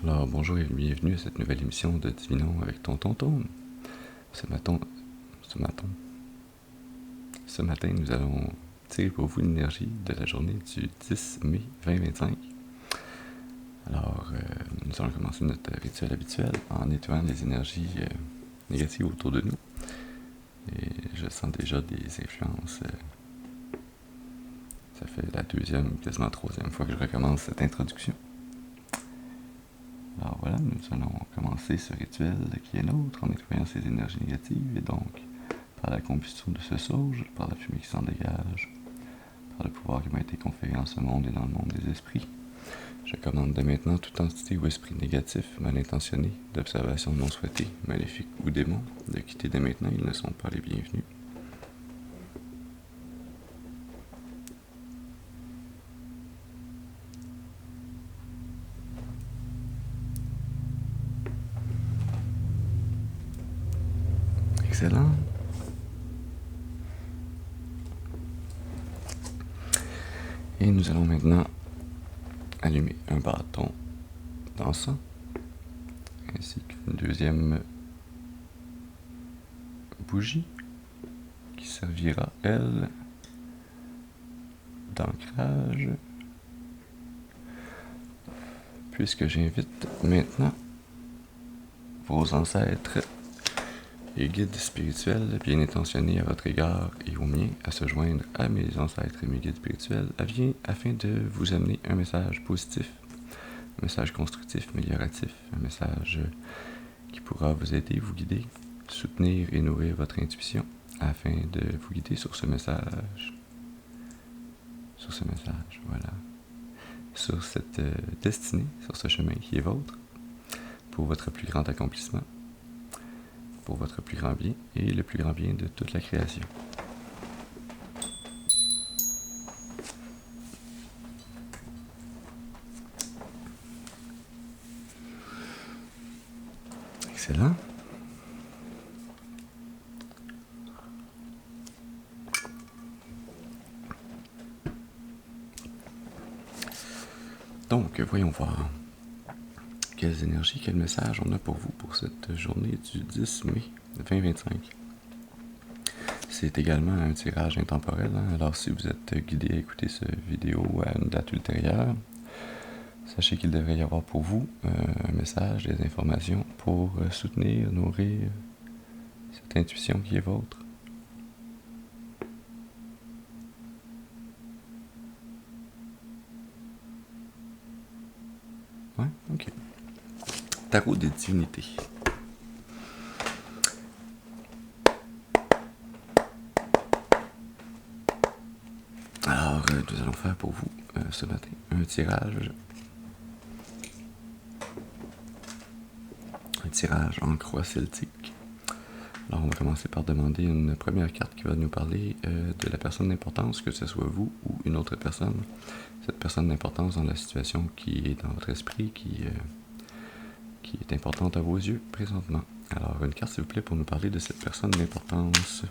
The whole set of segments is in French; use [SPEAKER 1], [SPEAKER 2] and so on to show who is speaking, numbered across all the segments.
[SPEAKER 1] Alors bonjour et bienvenue à cette nouvelle émission de Divinons avec Tonton Tom. Ce matin, nous allons tirer pour vous l'énergie de la journée du 10 mai 2025. Alors, nous allons commencer notre rituel habituel en nettoyant les énergies négatives autour de nous. Et je sens déjà des influences. Ça fait la deuxième, quasiment troisième fois que je recommence cette introduction. Alors voilà, nous allons commencer ce rituel qui est nôtre en nettoyant ces énergies négatives et donc par la combustion de ce sauge, par la fumée qui s'en dégage, par le pouvoir qui m'a été conféré en ce monde et dans le monde des esprits. Je commande dès maintenant toute entité ou esprit négatif, mal intentionné, d'observation non souhaitée, maléfique ou démon, de quitter dès maintenant, ils ne sont pas les bienvenus. Excellent. Et nous allons maintenant allumer un bâton d'encens, ainsi qu'une deuxième bougie qui servira, elle, d'ancrage, puisque j'invite maintenant vos ancêtres et guides spirituels bien intentionnés à votre égard et au mien à se joindre à mes ancêtres et mes guides spirituels afin de vous amener un message positif, un message constructif, amélioratif, un message qui pourra vous aider, vous guider, soutenir et nourrir votre intuition afin de vous guider sur ce message, voilà, sur cette destinée, sur ce chemin qui est vôtre, pour votre plus grand accomplissement, pour votre plus grand bien et le plus grand bien de toute la création. Excellent. Donc, voyons voir quelles énergies, quels messages on a pour vous pour cette journée du 10 mai 2025. C'est également un tirage intemporel, hein? Alors si vous êtes guidé à écouter cette vidéo à une date ultérieure, sachez qu'il devrait y avoir pour vous un message, des informations pour soutenir, nourrir cette intuition qui est vôtre. Ouais, ok. Tarot des divinités. Alors, nous allons faire pour vous ce matin un tirage en croix celtique. Alors, on va commencer par demander une première carte qui va nous parler de la personne d'importance, que ce soit vous ou une autre personne. Cette personne d'importance dans la situation qui est dans votre esprit, qui est importante à vos yeux présentement. Alors, une carte, s'il vous plaît, pour nous parler de cette personne d'importance.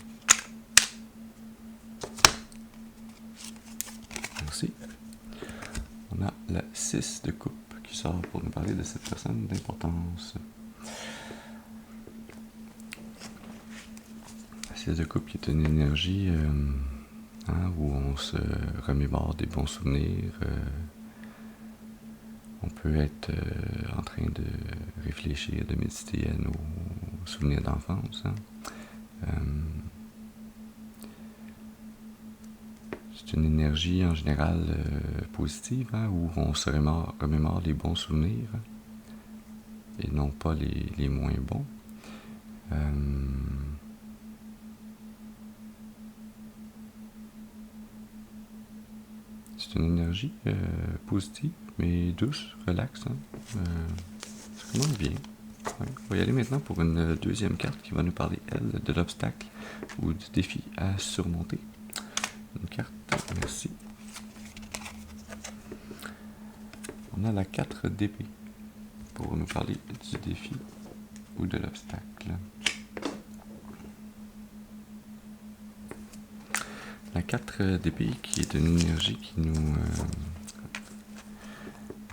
[SPEAKER 1] Merci. On a la 6 de coupe qui sort pour nous parler de cette personne d'importance. La 6 de coupe qui est une énergie où on se remémore des bons souvenirs. On peut être en train de réfléchir, de méditer à nos souvenirs d'enfance. C'est une énergie en général positive, où on se remémore les bons souvenirs et non pas les moins bons. C'est une énergie positive, mais douce, relaxe. Ça commence bien. Ouais. On va y aller maintenant pour une deuxième carte qui va nous parler, elle, de l'obstacle ou du défi à surmonter. Une carte, merci. On a la 4 d'épée pour nous parler du défi ou de l'obstacle. La 4 d'épée qui est une énergie qui nous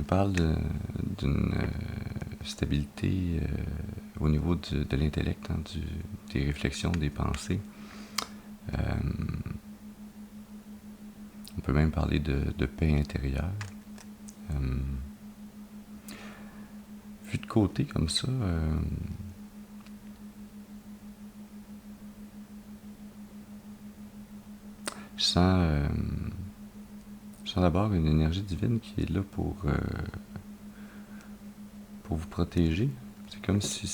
[SPEAKER 1] parle d'une stabilité au niveau de l'intellect, hein, des réflexions, des pensées. On peut même parler de paix intérieure. Vu de côté comme ça, je sens d'abord une énergie divine qui est là pour vous protéger. C'est comme si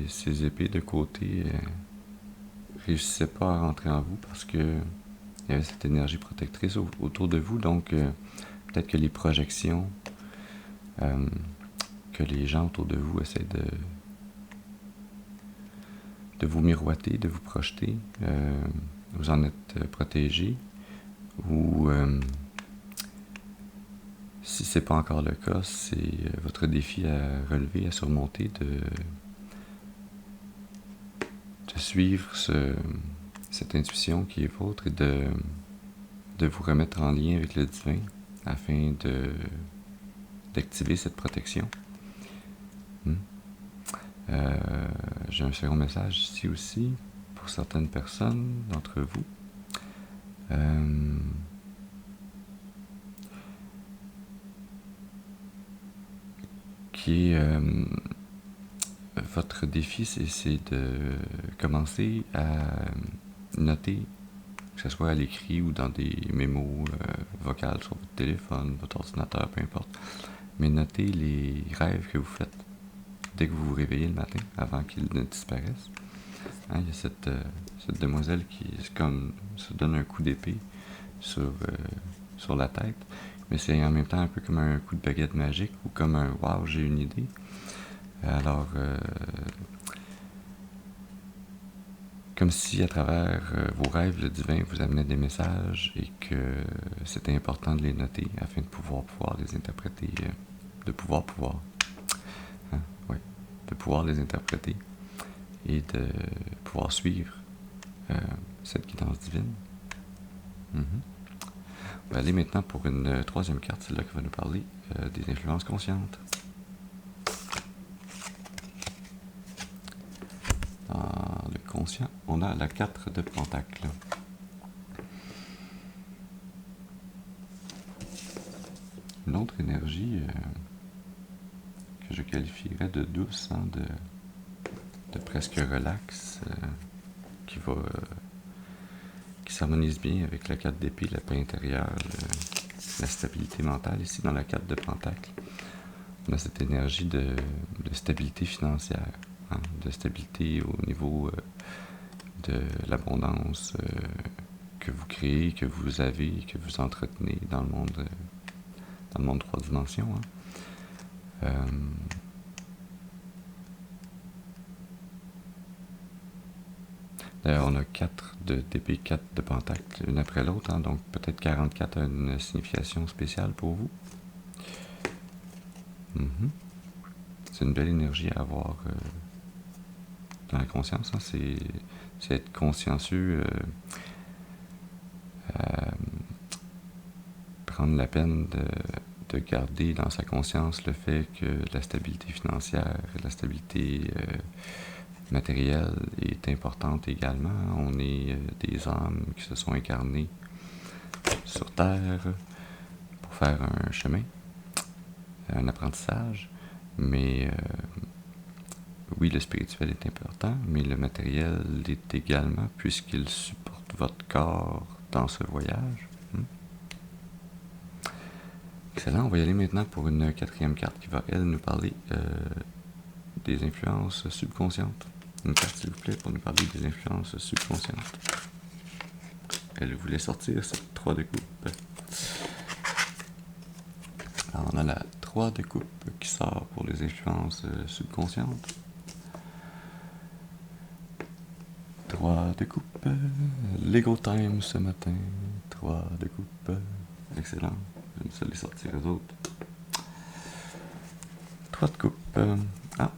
[SPEAKER 1] ces épées de côté réussissaient pas à rentrer en vous parce que il y avait cette énergie protectrice autour de vous. Donc, peut-être que les projections que les gens autour de vous essaient de vous miroiter, de vous projeter, vous en êtes protégé. Ou si c'est pas encore le cas, c'est votre défi à relever, à surmonter, de suivre cette intuition qui est vôtre et de vous remettre en lien avec le divin afin d'activer cette protection. J'ai un second message ici aussi pour certaines personnes d'entre vous. Qui est votre défi, c'est de commencer à noter, que ce soit à l'écrit ou dans des mémos vocales sur votre téléphone, votre ordinateur, peu importe, mais noter les rêves que vous faites dès que vous vous réveillez le matin, avant qu'ils ne disparaissent. Hein, il y a cette demoiselle qui comme se donne un coup d'épée sur la tête, mais c'est en même temps un peu comme un coup de baguette magique ou comme un « wow, j'ai une idée ». Alors, comme si à travers vos rêves, le divin vous amenait des messages et que c'était important de les noter afin de pouvoir les interpréter, de pouvoir les interpréter et de pouvoir suivre cette guidance divine. On va aller maintenant pour une troisième carte, celle-là qui va nous parler des influences conscientes. Dans le conscient, on a la 4 de Pentacle. Une autre énergie que je qualifierais de douce, hein, de presque relax, qui s'harmonise bien avec la 4 d'épée, la paix intérieure, la stabilité mentale. Ici, dans la 4 de Pentacle, on a cette énergie de stabilité financière, hein, de stabilité au niveau de l'abondance que vous créez, que vous avez, que vous entretenez dans le monde 3 dimensions. Hein. D'ailleurs, on a 4 d'épée, 4 de pentacle, une après l'autre, hein, donc peut-être 44 a une signification spéciale pour vous. C'est une belle énergie à avoir dans la conscience, hein. C'est être consciencieux, prendre la peine de garder dans sa conscience le fait que la stabilité financière, la stabilité matérielle est importante également. On est des âmes qui se sont incarnées sur Terre pour faire un chemin, un apprentissage, mais oui, le spirituel est important, mais le matériel l'est également puisqu'il supporte votre corps dans ce voyage. Excellent, on va y aller maintenant pour une 4e carte qui va, elle, nous parler des influences subconscientes. Une carte, s'il vous plaît, pour nous parler des influences subconscientes. Elle voulait sortir cette 3 de coupe. Alors, on a la 3 de coupe qui sort pour les influences subconscientes. 3 de coupe. Lego time ce matin. 3 de coupe. Excellent. J'aime ça les sortir aux autres. 3 de coupe.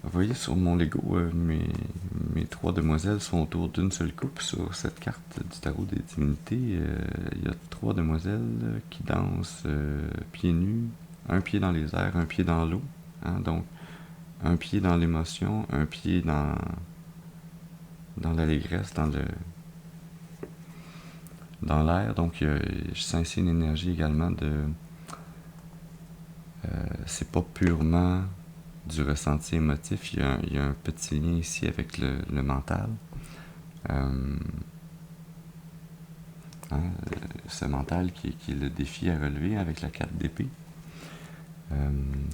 [SPEAKER 1] Vous voyez sur mon Lego, mes 3 demoiselles sont autour d'une seule coupe. Sur cette carte du tarot des divinités, il y a 3 demoiselles qui dansent pieds nus, un pied dans les airs, un pied dans l'eau. Hein, donc, un pied dans l'émotion, un pied dans l'allégresse, dans l'air. Donc je sens ici une énergie également de... c'est pas purement du ressenti émotif, il y a un petit lien ici avec le mental. Ce mental qui est le défi à relever avec la carte d'épée.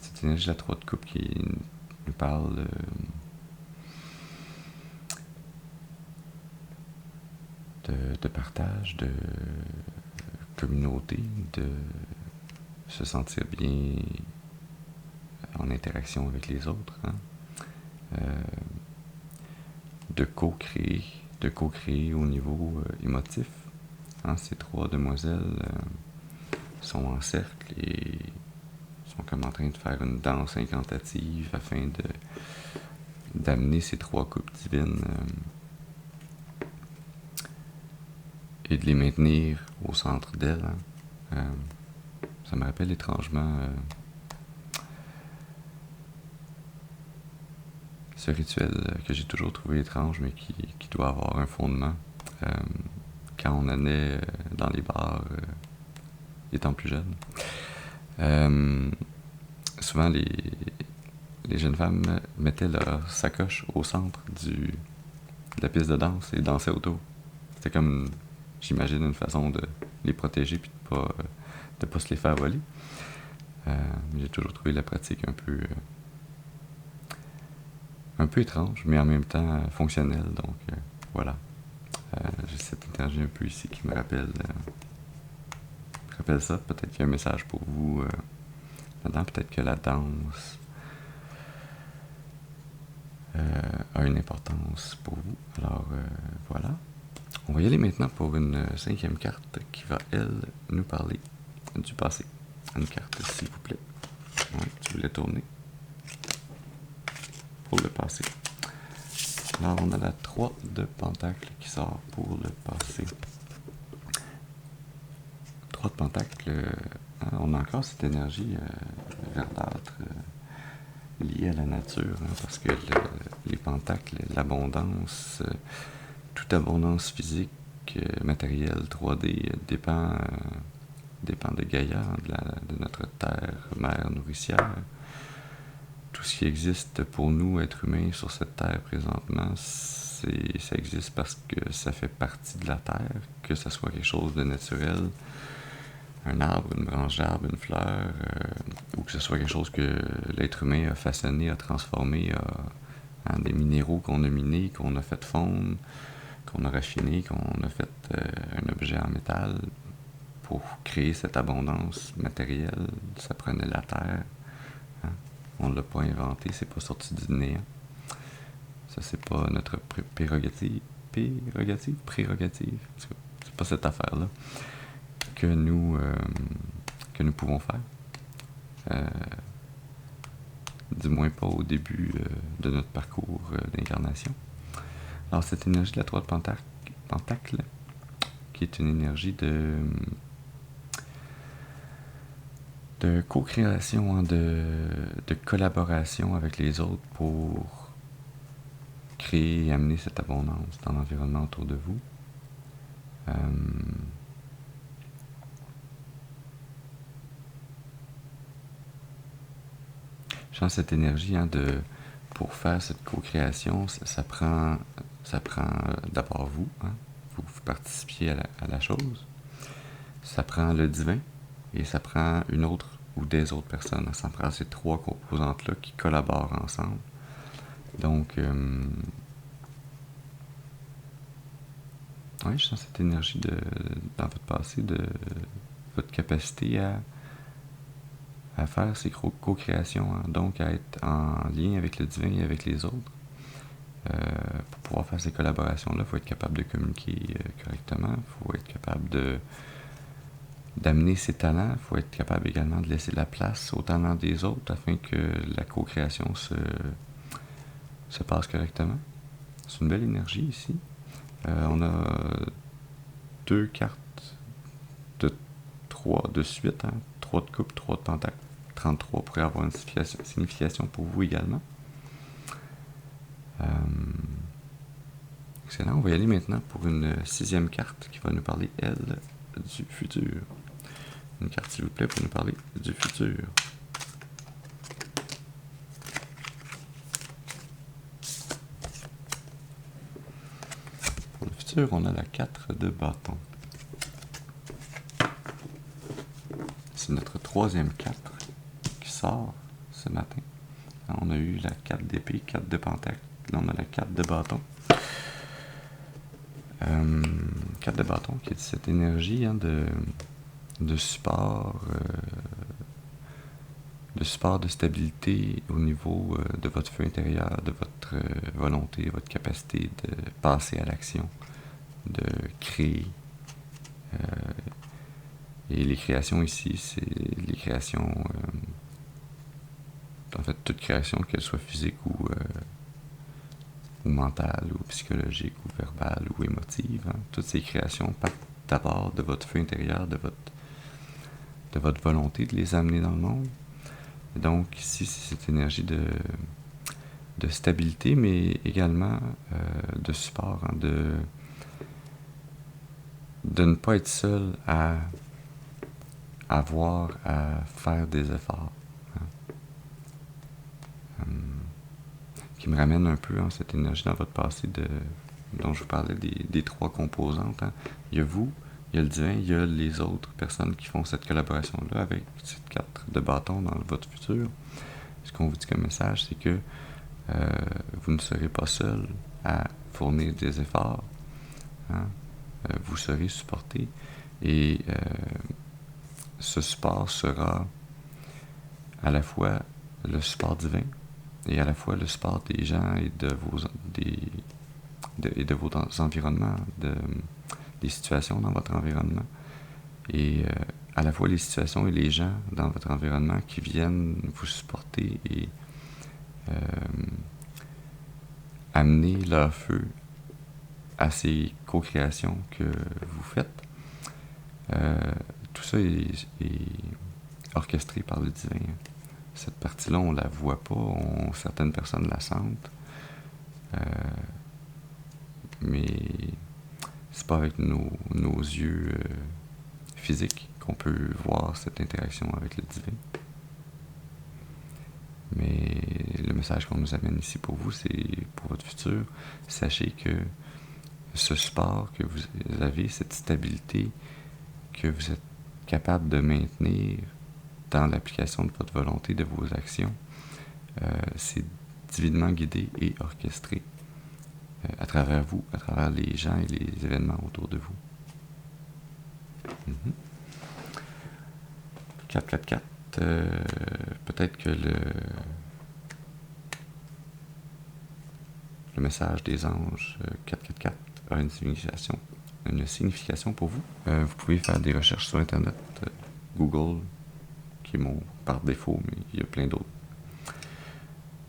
[SPEAKER 1] Cette énergie de la 3 de coupe qui nous parle de partage, de communauté, de se sentir bien en interaction avec les autres, de co-créer au niveau émotif. Ces 3 demoiselles sont en cercle et sont comme en train de faire une danse incantative afin d'amener ces 3 coupes divines et de les maintenir au centre d'elles. Ça me rappelle étrangement ce rituel que j'ai toujours trouvé étrange, mais qui doit avoir un fondement. Quand on allait dans les bars, étant plus jeune, souvent les jeunes femmes mettaient leur sacoche au centre de la piste de danse et dansaient autour. C'était comme, j'imagine, une façon de les protéger et de pas se les faire voler. J'ai toujours trouvé la pratique un peu étrange, mais en même temps fonctionnelle. Donc voilà. J'ai cette énergie un peu ici qui me rappelle ça. Peut-être qu'il y a un message pour vous là-dedans. Peut-être que la danse a une importance pour vous. Alors voilà. On va y aller maintenant pour une 5e carte qui va, elle, nous parler du passé. Une carte, s'il vous plaît. Ouais, tu voulais tourner pour le passé. Alors, on a la 3 de Pentacles qui sort pour le passé. 3 de Pentacles, on a encore cette énergie verdâtre liée à la nature, parce que les Pentacles, l'abondance, toute abondance physique, matérielle, 3D, dépend de Gaïa, de notre terre, mère nourricière. Tout ce qui existe pour nous, êtres humains, sur cette terre présentement, ça existe parce que ça fait partie de la terre, que ce soit quelque chose de naturel, un arbre, une branche d'arbre, une fleur, ou que ce soit quelque chose que l'être humain a façonné, a transformé, des minéraux qu'on a minés, qu'on a fait fondre, qu'on a raffiné, qu'on a fait un objet en métal. Pour créer cette abondance matérielle, ça prenait la terre. On ne l'a pas inventé, c'est pas sorti du néant. Ça, c'est pas notre prérogative. C'est pas cette affaire-là que nous pouvons faire. Du moins pas au début de notre parcours d'incarnation. Alors, cette énergie de la 3 de Pentacle, qui est une énergie de co-création, de collaboration avec les autres pour créer et amener cette abondance dans l'environnement autour de vous. Je sens cette énergie pour faire cette co-création, ça prend d'abord vous, vous participiez à la chose. Ça prend le divin et ça prend une autre ou des autres personnes. Ça prend ces 3 composantes-là qui collaborent ensemble. Donc, je sens cette énergie dans votre passé, de votre capacité à faire ces co-créations, donc à être en lien avec le divin et avec les autres. Pour pouvoir faire ces collaborations-là, il faut être capable de communiquer correctement, il faut être capable d'amener ses talents, il faut être capable également de laisser la place aux talents des autres afin que la co-création se passe correctement. C'est une belle énergie ici. On a 2 cartes de 3 de suite, 3 de coupe, 3 de pentacle, 33 pourrait avoir une signification pour vous également. Excellent, on va y aller maintenant pour une 6e carte qui va nous parler, elle, du futur. Une carte, s'il vous plaît, pour nous parler du futur. Pour le futur, on a la 4 de bâton. C'est notre 3e 4 qui sort ce matin. On a eu la 4 d'épée, 4 de pentacle. Là, on a la 4 de bâton. 4 de bâton qui est cette énergie de support, de stabilité au niveau de votre feu intérieur, de votre volonté, votre capacité de passer à l'action, de créer. Et les créations ici, c'est les créations, en fait, toute création, qu'elle soit physique ou mentale, ou psychologique, ou verbale, ou émotive, hein. Toutes ces créations partent d'abord de votre feu intérieur, de votre volonté de les amener dans le monde. Et donc ici, c'est cette énergie de stabilité, mais également de support, hein, de ne pas être seul à avoir à faire des efforts. Hein. Qui me ramène un peu cette énergie dans votre passé dont je vous parlais des 3 composantes. Hein. Il y a vous, il y a le divin, il y a les autres personnes qui font cette collaboration-là avec cette 4 de bâton dans votre futur. Ce qu'on vous dit comme message, c'est que vous ne serez pas seul à fournir des efforts. Hein. Vous serez supporté et ce support sera à la fois le support divin et à la fois le support des gens et de vos environnements, des situations dans votre environnement, et à la fois les situations et les gens dans votre environnement qui viennent vous supporter et amener leur feu à ces co-créations que vous faites. Tout ça est orchestré par le divin. Cette partie-là, on la voit pas, certaines personnes la sentent, mais c'est pas avec nos yeux physiques qu'on peut voir cette interaction avec le divin. Mais le message qu'on nous amène ici pour vous, c'est pour votre futur. Sachez que ce support que vous avez, cette stabilité que vous êtes capable de maintenir dans l'application de votre volonté, de vos actions, c'est divinement guidé et orchestré à travers vous, à travers les gens et les événements autour de vous. 4-4-4, peut-être que le message des anges 4-4-4 a une signification pour vous. Vous pouvez faire des recherches sur Internet, Google, qui est mon par défaut, mais il y a plein d'autres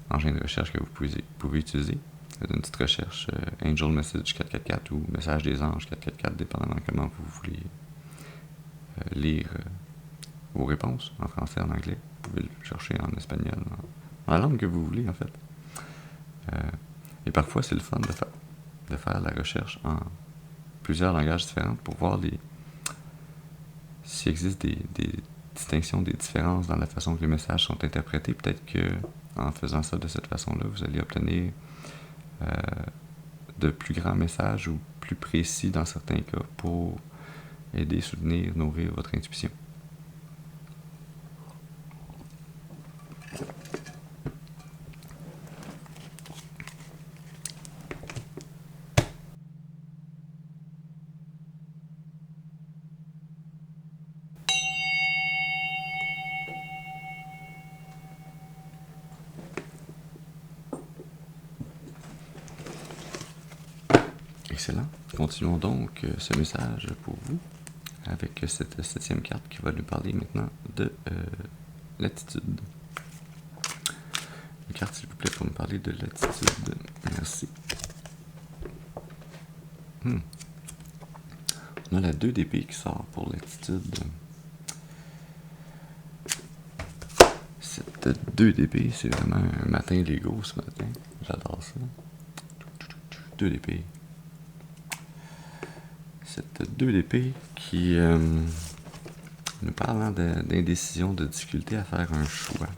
[SPEAKER 1] engins de recherche que vous pouvez utiliser. Faites une petite recherche Angel Message 444 ou Message des anges 444, dépendamment de comment vous voulez lire vos réponses, en français, en anglais. Vous pouvez le chercher en espagnol, en la langue que vous voulez, en fait. Et parfois, c'est le fun de faire la recherche en plusieurs langages différents pour voir s'il existe des distinctions, des différences dans la façon que les messages sont interprétés. Peut-être que en faisant ça de cette façon-là, vous allez obtenir de plus grands messages ou plus précis dans certains cas pour aider, soutenir, nourrir votre intuition. Excellent. Continuons donc ce message pour vous avec cette 7e carte qui va nous parler maintenant de l'attitude. Une carte, s'il vous plaît, pour nous parler de l'attitude. Merci. On a la 2 d'épée qui sort pour l'attitude. Cette 2 d'épée, c'est vraiment un matin Lego ce matin. J'adore ça. 2 d'épée. Cette 2 d'épée qui nous parle d'indécision, de difficulté à faire un choix.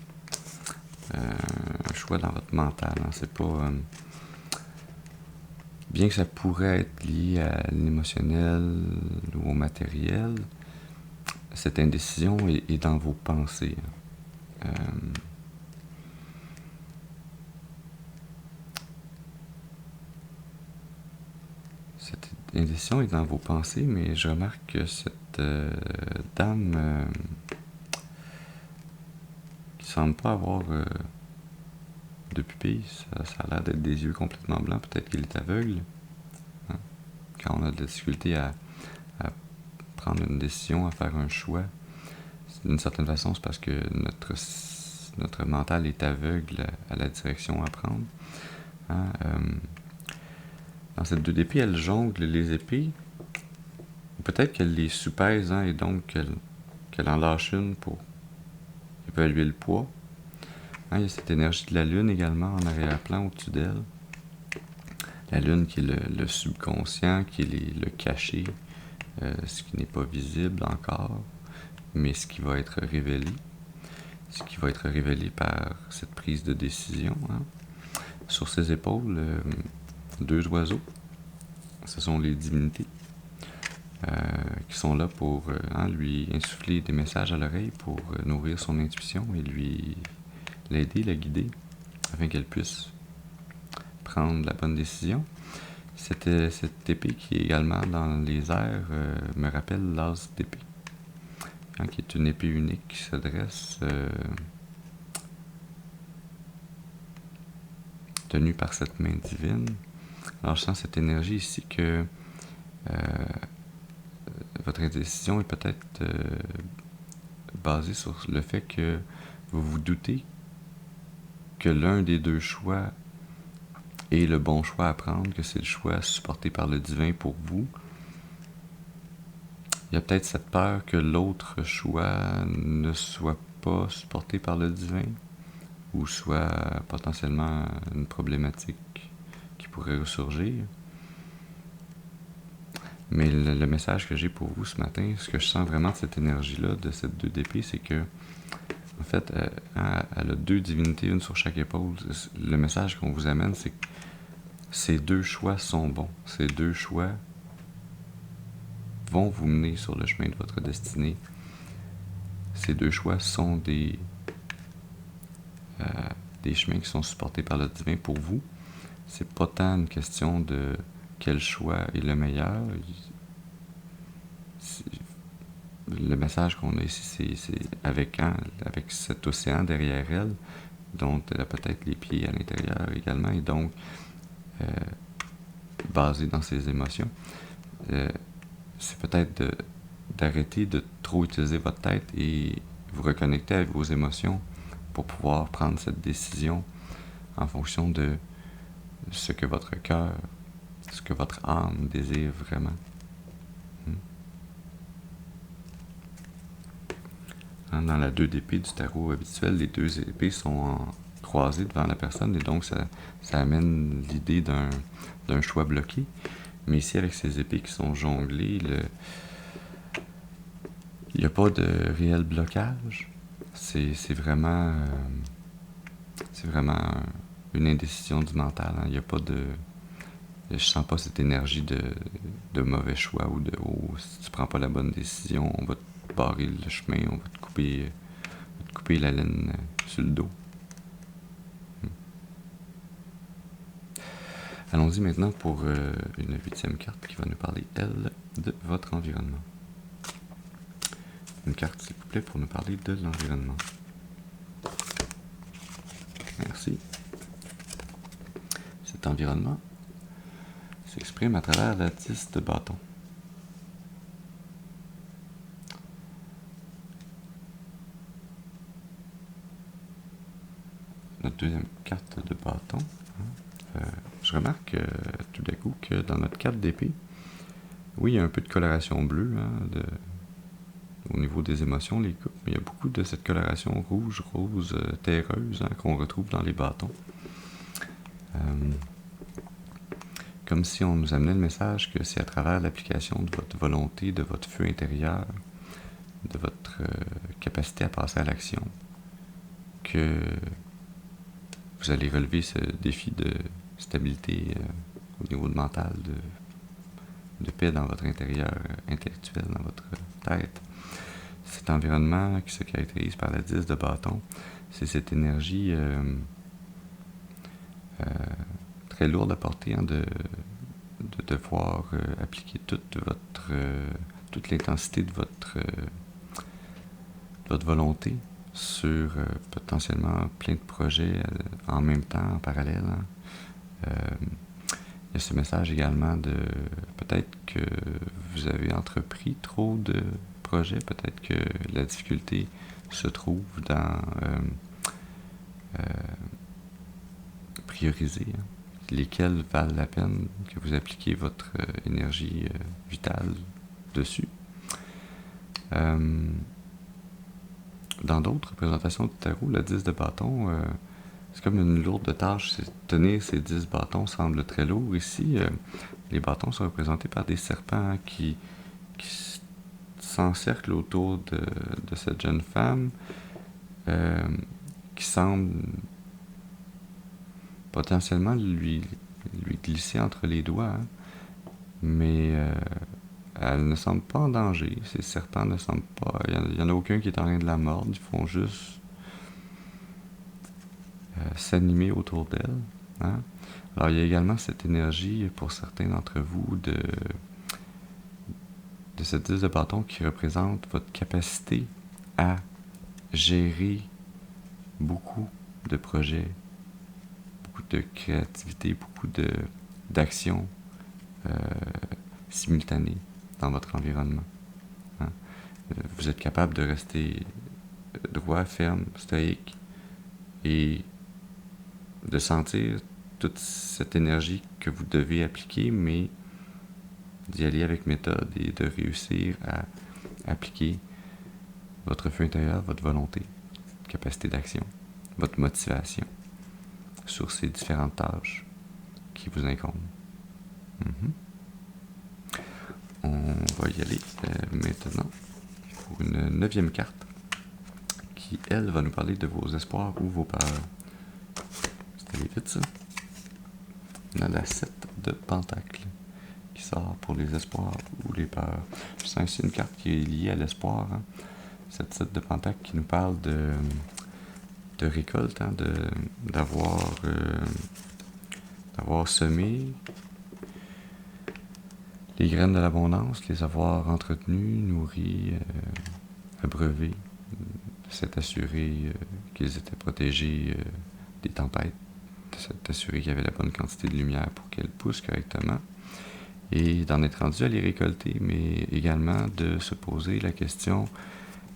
[SPEAKER 1] Un choix dans votre mental. C'est pas... bien que ça pourrait être lié à l'émotionnel ou au matériel, cette indécision est dans vos pensées. Cette indécision est dans vos pensées, mais je remarque que cette dame qui semble pas avoir de pupille, ça a l'air d'être des yeux complètement blancs, peut-être qu'il est aveugle. Hein? Quand on a de la difficulté à prendre une décision, à faire un choix, d'une certaine façon, c'est parce que notre mental est aveugle à la direction à prendre. Hein? Dans cette 2 d'épée, elle jongle les épées, ou peut-être qu'elle les soupèse, et donc qu'elle en lâche une pour évaluer le poids. Il y a cette énergie de la lune également en arrière-plan au-dessus d'elle. La lune qui est le subconscient, qui est le caché, ce qui n'est pas visible encore, mais ce qui va être révélé. Ce qui va être révélé par cette prise de décision. Sur ses épaules, 2 oiseaux. Ce sont les divinités qui sont là pour lui insuffler des messages à l'oreille pour nourrir son intuition et l'aider, la guider, afin qu'elle puisse prendre la bonne décision. Cette épée qui est également dans les airs me rappelle l'as d'épée, qui est une épée unique qui se dresse, tenue par cette main divine. Alors je sens cette énergie ici que votre indécision est peut-être basée sur le fait que vous vous doutez que l'un des 2 choix est le bon choix à prendre, que c'est le choix supporté par le divin pour vous. Il y a peut-être cette peur que l'autre choix ne soit pas supporté par le divin, ou soit potentiellement une problématique qui pourrait ressurgir. Mais le message que j'ai pour vous ce matin, ce que je sens vraiment de cette énergie-là, de cette 2 d'épée, c'est que, en fait, elle a 2 divinités, une sur chaque épaule. Le message qu'on vous amène, c'est que ces 2 choix sont bons. Ces 2 choix vont vous mener sur le chemin de votre destinée. Ces 2 choix sont des chemins qui sont supportés par le divin pour vous. C'est pas tant une question de quel choix est le meilleur. Le message qu'on a ici, c'est avec cet océan derrière elle, dont elle a peut-être les pieds à l'intérieur également, et donc basé dans ses émotions. C'est peut-être d'arrêter de trop utiliser votre tête et vous reconnecter avec vos émotions pour pouvoir prendre cette décision en fonction de ce que votre cœur, ce que votre âme désire vraiment. Dans la 2 d'épée du tarot habituel, les 2 épées sont croisées devant la personne, et donc ça amène l'idée d'un choix bloqué. Mais ici, avec ces épées qui sont jonglées, il n'y a pas de réel blocage. C'est vraiment une indécision du mental. Il n'y a pas de... Je sens pas cette énergie de mauvais choix ou de si tu prends pas la bonne décision, on va te barrer le chemin, on va te couper la laine sur le dos. Allons-y maintenant pour une 8e carte qui va nous parler, elle, de votre environnement. Une carte, s'il vous plaît, pour nous parler de l'environnement. Merci. Cet environnement s'exprime à travers la 10 de bâton. Notre 2e carte de bâton. Je remarque tout d'un coup que dans notre carte d'épée, oui, il y a un peu de coloration bleue au niveau des émotions, les coupes, mais il y a beaucoup de cette coloration rouge, rose, terreuse qu'on retrouve dans les bâtons. comme si on nous amenait le message que c'est à travers l'application de votre volonté, de votre feu intérieur, de votre capacité à passer à l'action, que vous allez relever ce défi de stabilité au niveau de mental, de paix dans votre intérieur intellectuel, dans votre tête. Cet environnement qui se caractérise par la 10 de bâton, c'est cette énergie très lourde à porter, hein, de devoir appliquer toute l'intensité de votre volonté sur potentiellement plein de projets en même temps, en parallèle. Hein. Il y a ce message également de peut-être que vous avez entrepris trop de projets, peut-être que la difficulté se trouve dans prioriser, hein, lesquels valent la peine que vous appliquiez votre énergie vitale dessus. Dans d'autres représentations du tarot, la 10 de bâton, c'est comme une lourde tâche. Tenir ces 10 bâtons semble très lourd. Ici, les bâtons sont représentés par des serpents qui s'encerclent autour de cette jeune femme, qui semble potentiellement lui glisser entre les doigts, hein, mais elle ne semble pas en danger. Ces serpents ne semblent pas... Il n'y en a aucun qui est en train de la mordre. Ils font juste s'animer autour d'elle. Hein. Alors, il y a également cette énergie, pour certains d'entre vous, de cette 10 de bâton qui représente votre capacité à gérer beaucoup de projets, beaucoup de créativité, beaucoup d'actions simultanées dans votre environnement. Hein. Vous êtes capable de rester droit, ferme, stoïque et de sentir toute cette énergie que vous devez appliquer, mais d'y aller avec méthode et de réussir à appliquer votre feu intérieur, votre volonté, capacité d'action, votre motivation sur ces différentes tâches qui vous incombent. On va y aller maintenant pour une 9e carte qui, elle, va nous parler de vos espoirs ou vos peurs. C'est allé vite, ça. On a la 7 de Pentacle qui sort pour les espoirs ou les peurs. C'est une carte qui est liée à l'espoir. Hein. Cette 7 de Pentacle qui nous parle de récolte, hein, d'avoir semé les graines de l'abondance, les avoir entretenues, nourries, abreuvées, s'être assuré qu'ils étaient protégés des tempêtes, de s'être assuré qu'il y avait la bonne quantité de lumière pour qu'elles poussent correctement, et d'en être rendu à les récolter, mais également de se poser la question: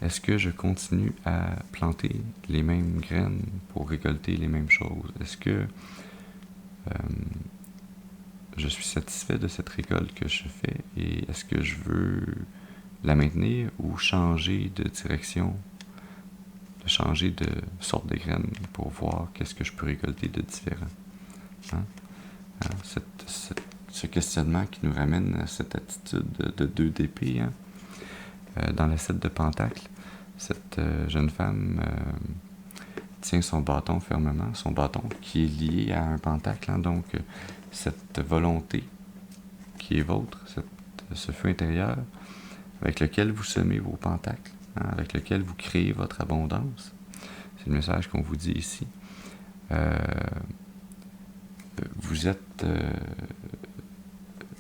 [SPEAKER 1] est-ce que je continue à planter les mêmes graines pour récolter les mêmes choses? Est-ce que je suis satisfait de cette récolte que je fais et est-ce que je veux la maintenir ou changer de direction, de changer de sorte de graines pour voir qu'est-ce que je peux récolter de différent? Hein? Ce questionnement qui nous ramène à cette attitude de 2 d'épée, hein? Dans la 7 de Pentacle, cette jeune femme tient son bâton fermement, son bâton qui est lié à un pentacle, hein? Donc cette volonté qui est vôtre, ce feu intérieur avec lequel vous semez vos pentacles, hein? Avec lequel vous créez votre abondance. C'est le message qu'on vous dit ici. Vous êtes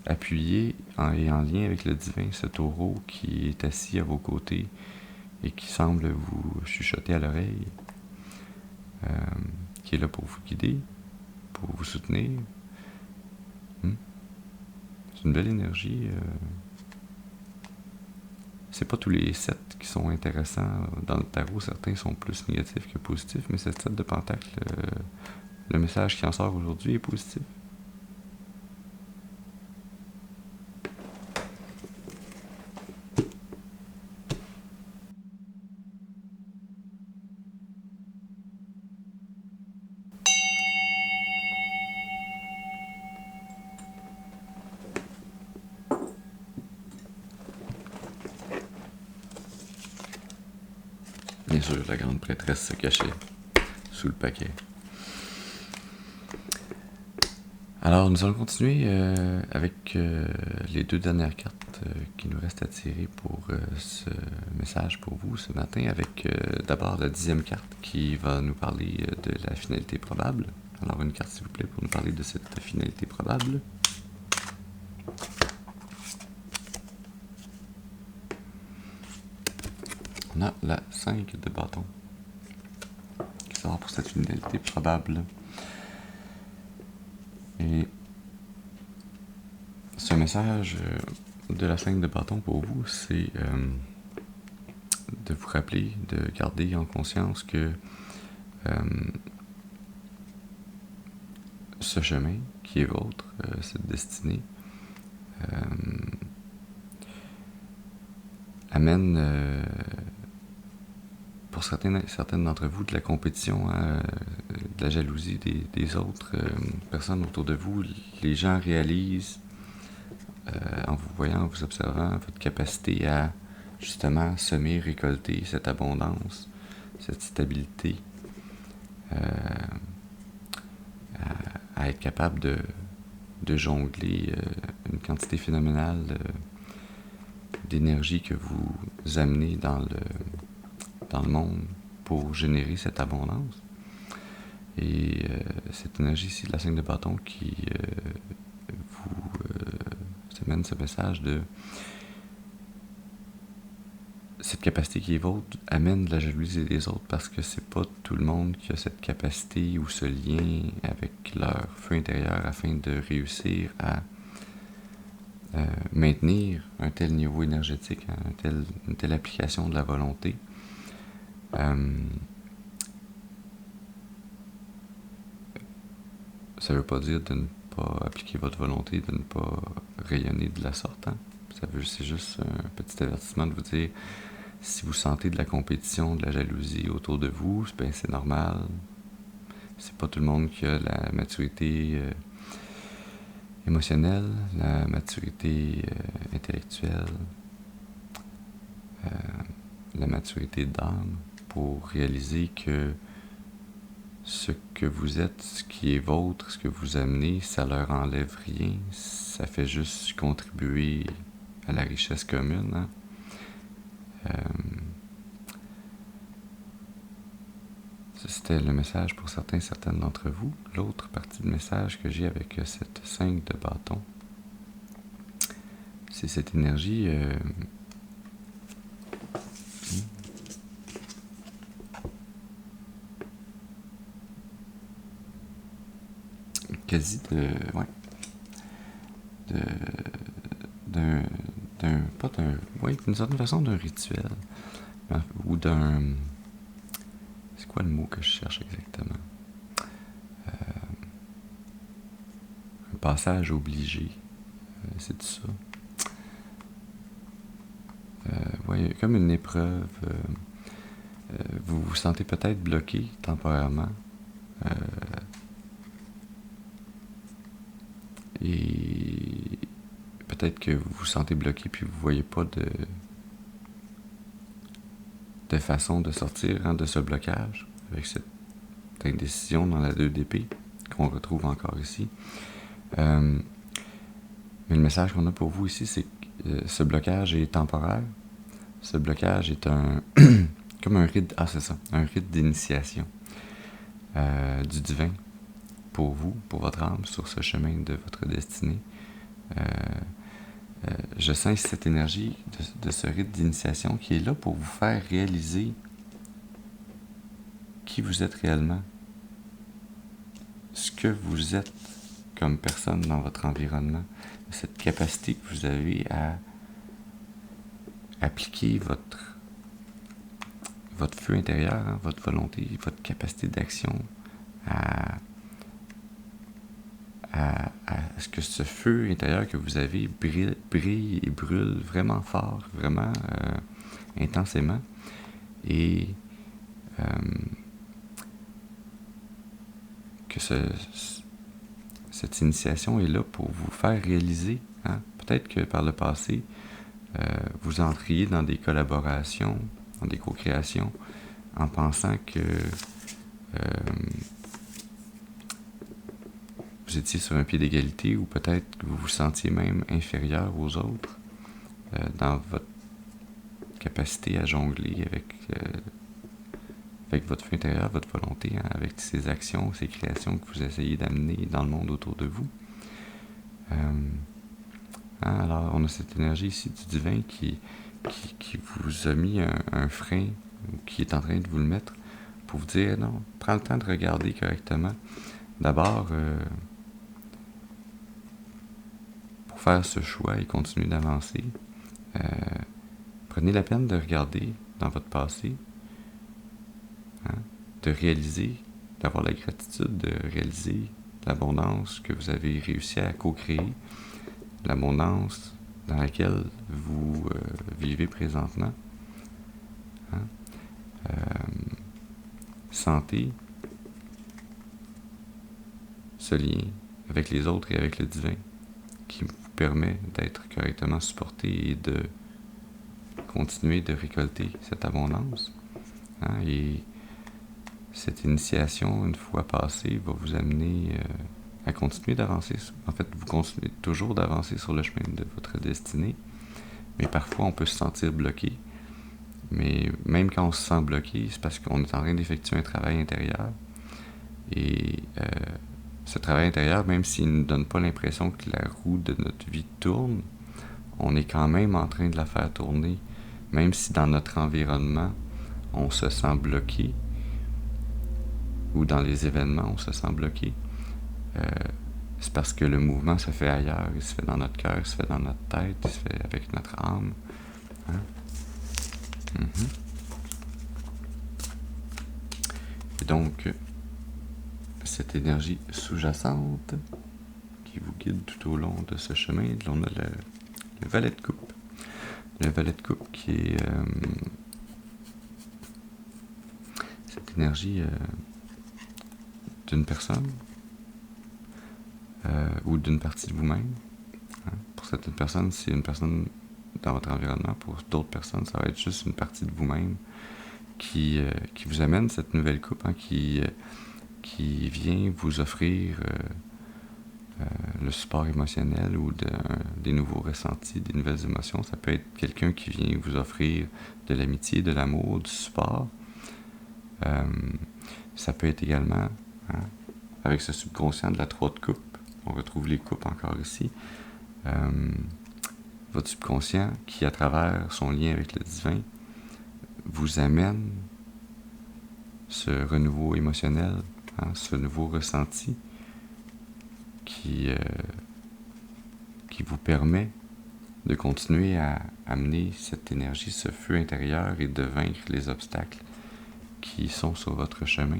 [SPEAKER 1] appuyé et en lien avec le divin, ce taureau qui est assis à vos côtés et qui semble vous chuchoter à l'oreille, qui est là pour vous guider, pour vous soutenir. C'est une belle énergie. C'est pas tous les 7 qui sont intéressants. Dans le tarot, certains sont plus négatifs que positifs, mais cette 7 de Pentacle, le message qui en sort aujourd'hui est positif. Bien sûr, la grande prêtresse se cachait sous le paquet. Alors, nous allons continuer avec les 2 dernières cartes qui nous restent à tirer pour ce message pour vous ce matin, avec d'abord la 10e carte qui va nous parler de la finalité probable. Alors, une carte, s'il vous plaît, pour nous parler de cette finalité probable. On a la 5 de bâton qui sort pour cette finalité probable. Et ce message de la 5 de bâton pour vous, c'est de vous rappeler, de garder en conscience que ce chemin qui est vôtre, cette destinée, amène pour certaines d'entre vous de la compétition, de la jalousie des autres personnes autour de vous. Les gens réalisent, en vous voyant, en vous observant, votre capacité à justement semer, récolter cette abondance, cette stabilité, à être capable de jongler une quantité phénoménale d'énergie que vous amenez dans le monde pour générer cette abondance. Et cette énergie ici de la 5 de bâton qui vous amène ce message de cette capacité qui est vôtre amène de la jalousie des autres, parce que c'est pas tout le monde qui a cette capacité ou ce lien avec leur feu intérieur afin de réussir à maintenir un tel niveau énergétique, une telle application de la volonté. Ça veut pas dire de ne pas appliquer votre volonté, de ne pas rayonner de la sorte. C'est juste un petit avertissement de vous dire, si vous sentez de la compétition, de la jalousie autour de vous, ben c'est normal. C'est pas tout le monde qui a la maturité émotionnelle, la maturité intellectuelle, la maturité d'âme pour réaliser que ce que vous êtes, ce qui est vôtre, ce que vous amenez, ça leur enlève rien. Ça fait juste contribuer à la richesse commune. C'était le message pour certaines d'entre vous. L'autre partie du message que j'ai avec cette 5 de bâton, c'est cette énergie quasi d'une certaine façon d'un rituel, ou d'un... C'est quoi le mot que je cherche exactement? Un passage obligé, c'est tout ça. Comme une épreuve, vous vous sentez peut-être bloqué temporairement, et peut-être que vous vous sentez bloqué puis vous voyez pas de façon de sortir de ce blocage, avec cette indécision dans la 2 d'épée qu'on retrouve encore ici. Mais le message qu'on a pour vous ici, c'est que ce blocage est temporaire. Ce blocage est comme un rite, un rite d'initiation du divin pour vous, pour votre âme, sur ce chemin de votre destinée. Je sens cette énergie de ce rite d'initiation qui est là pour vous faire réaliser qui vous êtes réellement, ce que vous êtes comme personne dans votre environnement, cette capacité que vous avez à appliquer votre feu intérieur, votre volonté, votre capacité d'action à ce que ce feu intérieur que vous avez brille et brûle vraiment fort, vraiment intensément. Et que cette initiation est là pour vous faire réaliser. Peut-être que par le passé, vous entriez dans des collaborations, dans des co-créations en pensant que vous étiez sur un pied d'égalité ou peut-être que vous vous sentiez même inférieur aux autres dans votre capacité à jongler avec votre feu intérieur, votre volonté, hein, avec ces actions, ces créations que vous essayez d'amener dans le monde autour de vous. Alors, on a cette énergie ici du divin qui vous a mis un frein, ou qui est en train de vous le mettre, pour vous dire, non, prends le temps de regarder correctement. D'abord, pour faire ce choix et continuer d'avancer, prenez la peine de regarder dans votre passé, hein, de réaliser, d'avoir la gratitude de réaliser l'abondance que vous avez réussi à co-créer, l'abondance dans laquelle vous vivez présentement. Hein? Sentez ce lien avec les autres et avec le divin qui vous permet d'être correctement supporté et de continuer de récolter cette abondance. Hein? Et cette initiation, une fois passée, va vous amener à continuer d'avancer. En fait, vous continuez toujours d'avancer sur le chemin de votre destinée, mais parfois on peut se sentir bloqué. Mais même quand on se sent bloqué, c'est parce qu'on est en train d'effectuer un travail intérieur. Et ce travail intérieur, même s'il ne nous donne pas l'impression que la roue de notre vie tourne, on est quand même en train de la faire tourner. Même si dans notre environnement, on se sent bloqué, ou dans les événements, on se sent bloqué, c'est parce que le mouvement se fait ailleurs. Il se fait dans notre cœur, il se fait dans notre tête, il se fait avec notre âme. Hein? Et donc, cette énergie sous-jacente qui vous guide tout au long de ce chemin, on a le valet de coupe. Le valet de coupe qui est cette énergie d'une personne ou d'une partie de vous-même. Hein? Pour certaines personnes, c'est une personne dans votre environnement. Pour d'autres personnes, ça va être juste une partie de vous-même qui vous amène cette nouvelle coupe, hein, qui vient vous offrir le support émotionnel ou des nouveaux ressentis, des nouvelles émotions. Ça peut être quelqu'un qui vient vous offrir de l'amitié, de l'amour, du support. Ça peut être également, hein, avec ce subconscient de la 3 de coupe, on retrouve les coupes encore ici, votre subconscient qui, à travers son lien avec le divin, vous amène ce renouveau émotionnel, hein, ce nouveau ressenti qui vous permet de continuer à amener cette énergie, ce feu intérieur et de vaincre les obstacles qui sont sur votre chemin.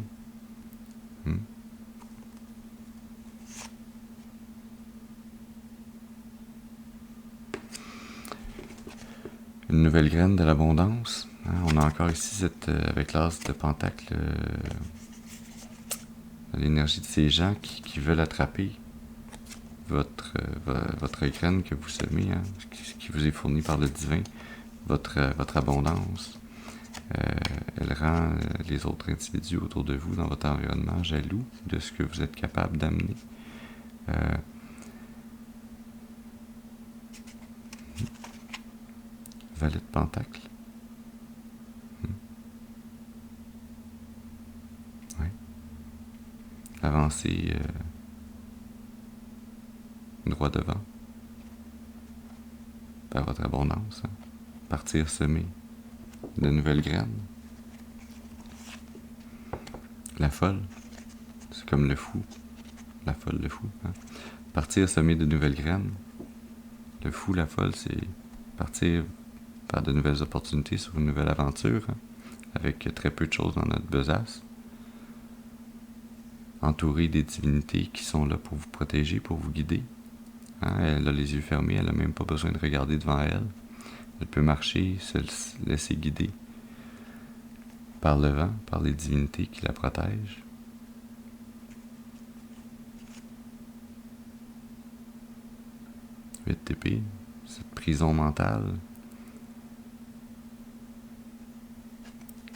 [SPEAKER 1] Une nouvelle graine de l'abondance. Hein, on a encore ici avec l'as de Pentacle l'énergie de ces gens qui veulent attraper votre graine que vous semez, hein, qui vous est fournie par le divin, votre abondance. Elle rend les autres individus autour de vous, dans votre environnement, jaloux de ce que vous êtes capable d'amener. Valet de Pentacle. Oui. Avancez droit devant vers votre abondance. Hein. Partir semer de nouvelles graines. La folle, c'est comme le fou. La folle, le fou. Hein. Partir semer de nouvelles graines. Le fou, la folle, c'est partir vers de nouvelles opportunités sur une nouvelle aventure, hein, avec très peu de choses dans notre besace. Entouré des divinités qui sont là pour vous protéger, pour vous guider. Hein, elle a les yeux fermés, elle n'a même pas besoin de regarder devant elle. Elle peut marcher, se laisser guider par le vent, par les divinités qui la protègent. D'épée, cette prison mentale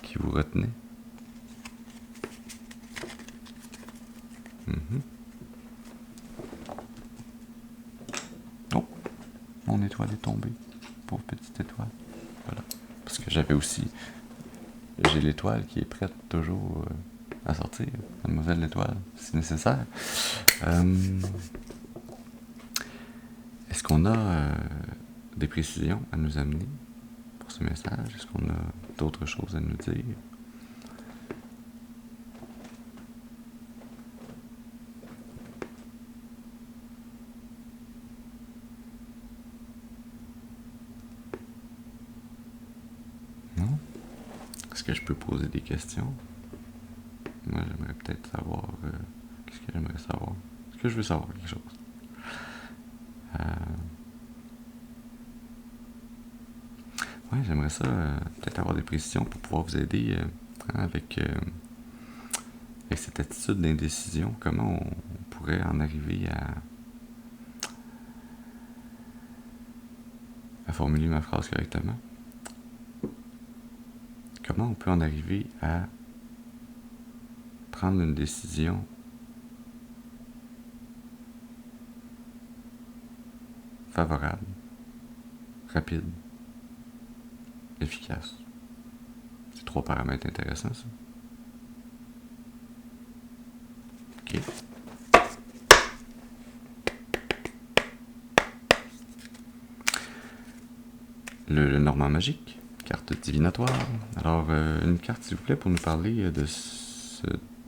[SPEAKER 1] qui vous retenait, Mhm. Oh, mon étoile est tombée. Pauvre petite étoile. Voilà. Parce que j'ai l'étoile qui est prête toujours à sortir. Mademoiselle l'étoile, si nécessaire. Est-ce qu'on a des précisions à nous amener pour ce message? Est-ce qu'on a d'autres choses à nous dire? Non? Est-ce que je peux poser des questions? Moi, j'aimerais peut-être savoir... qu'est-ce que j'aimerais savoir? Est-ce que je veux savoir quelque chose? Ouais, j'aimerais ça, peut-être avoir des précisions pour pouvoir vous aider avec cette attitude d'indécision. Comment on pourrait en arriver à formuler ma phrase correctement? Comment on peut en arriver à prendre une décision favorable, rapide, efficace? C'est 3 paramètres intéressants, ça. Ok. Le Normand magique, carte divinatoire. Alors, une carte, s'il vous plaît, pour nous parler de ce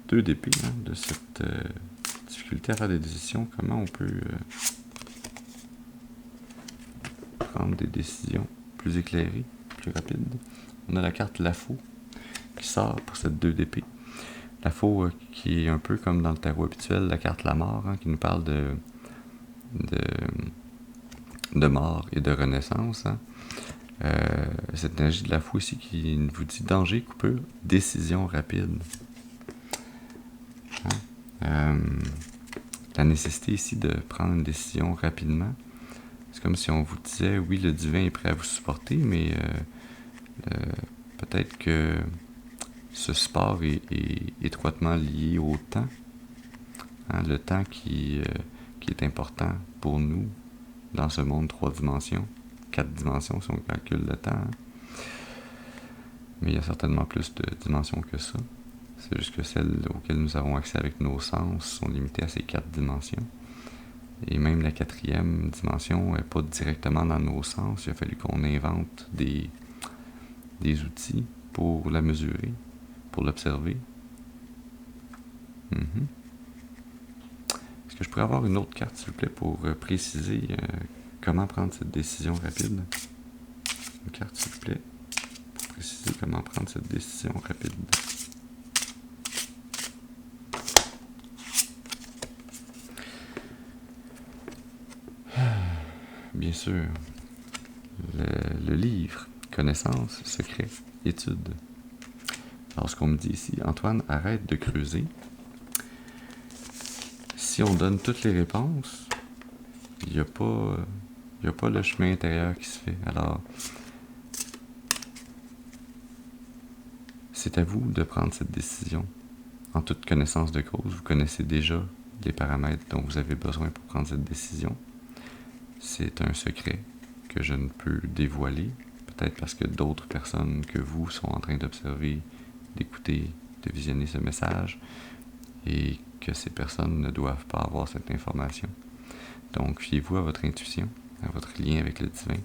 [SPEAKER 1] 2 d'épée, hein, de cette difficulté à faire des décisions. Comment on peut prendre des décisions plus éclairées, plus rapides. On a la carte Lafaux qui sort pour cette 2 d'épée. Lafaux qui est un peu comme dans le tarot habituel, la carte La Mort, hein, qui nous parle de mort et de renaissance. Hein. Cette énergie de Lafaux ici qui vous dit danger, coupure, décision rapide. Hein. La nécessité ici de prendre une décision rapidement. C'est comme si on vous disait, oui, le divin est prêt à vous supporter, mais peut-être que ce support est étroitement lié au temps. Hein, le temps qui est important pour nous dans ce monde 3 dimensions, 4 dimensions si on calcule le temps. Hein. Mais il y a certainement plus de dimensions que ça. C'est juste que celles auxquelles nous avons accès avec nos sens sont limitées à ces 4 dimensions. Et même la 4e dimension n'est pas directement dans nos sens. Il a fallu qu'on invente des outils pour la mesurer, pour l'observer. Est-ce que je pourrais avoir une autre carte, s'il vous plaît, pour préciser comment prendre cette décision rapide? Une carte, s'il vous plaît, pour préciser comment prendre cette décision rapide. Bien sûr, le livre, connaissance, secret, étude. Alors, ce qu'on me dit ici, Antoine, arrête de creuser. Si on donne toutes les réponses, il n'y a pas le chemin intérieur qui se fait. Alors, c'est à vous de prendre cette décision. En toute connaissance de cause, vous connaissez déjà les paramètres dont vous avez besoin pour prendre cette décision. C'est un secret que je ne peux dévoiler, peut-être parce que d'autres personnes que vous sont en train d'observer, d'écouter, de visionner ce message, et que ces personnes ne doivent pas avoir cette information. Donc, fiez-vous à votre intuition, à votre lien avec le divin.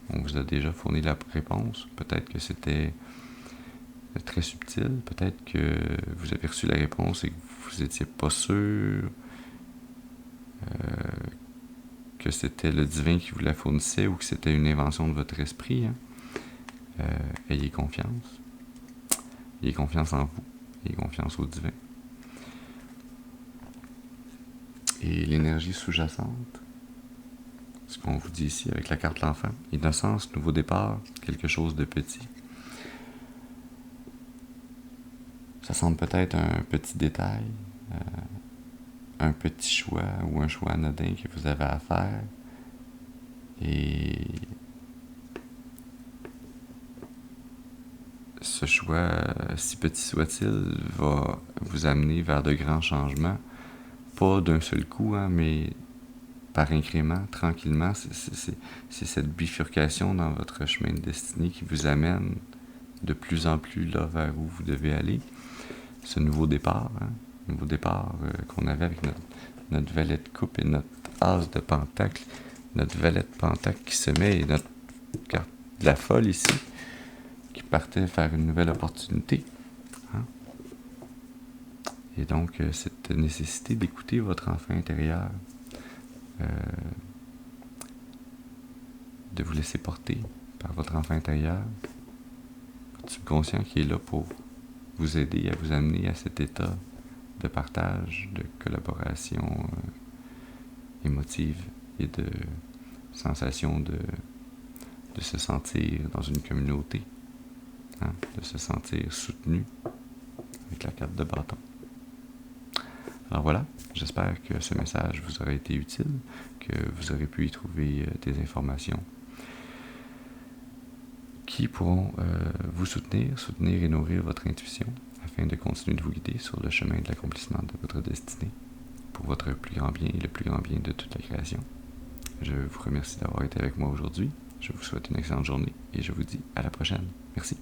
[SPEAKER 1] On vous a déjà fourni la réponse. Peut-être que c'était très subtil. Peut-être que vous avez reçu la réponse et que vous n'étiez pas sûr que c'était le divin qui vous la fournissait ou que c'était une invention de votre esprit. Hein. Ayez confiance. Ayez confiance en vous. Ayez confiance au divin. Et l'énergie sous-jacente, ce qu'on vous dit ici avec la carte l'enfant, innocence, nouveau départ, quelque chose de petit. Ça semble peut-être un petit détail, un petit choix ou un choix anodin que vous avez à faire. Et ce choix, si petit soit-il, va vous amener vers de grands changements pas d'un seul coup, hein, mais par incrément, tranquillement. C'est cette bifurcation dans votre chemin de destinée qui vous amène de plus en plus là vers où vous devez aller. Ce nouveau départ, hein, qu'on avait avec notre valet de coupe et notre as de pentacle, notre valet de pentacle qui se met et notre carte de la folle ici, qui partait faire une nouvelle opportunité. Hein? Et donc, cette nécessité d'écouter votre enfant intérieur, de vous laisser porter par votre enfant intérieur, votre subconscient qui est là pour vous aider à vous amener à cet état de partage, de collaboration émotive et de sensation de se sentir dans une communauté, hein, de se sentir soutenu avec la carte de bâton. Alors voilà, j'espère que ce message vous aura été utile, que vous aurez pu y trouver des informations qui pourront vous soutenir et nourrir votre intuition afin de continuer de vous guider sur le chemin de l'accomplissement de votre destinée pour votre plus grand bien et le plus grand bien de toute la création. Je vous remercie d'avoir été avec moi aujourd'hui. Je vous souhaite une excellente journée et je vous dis à la prochaine. Merci.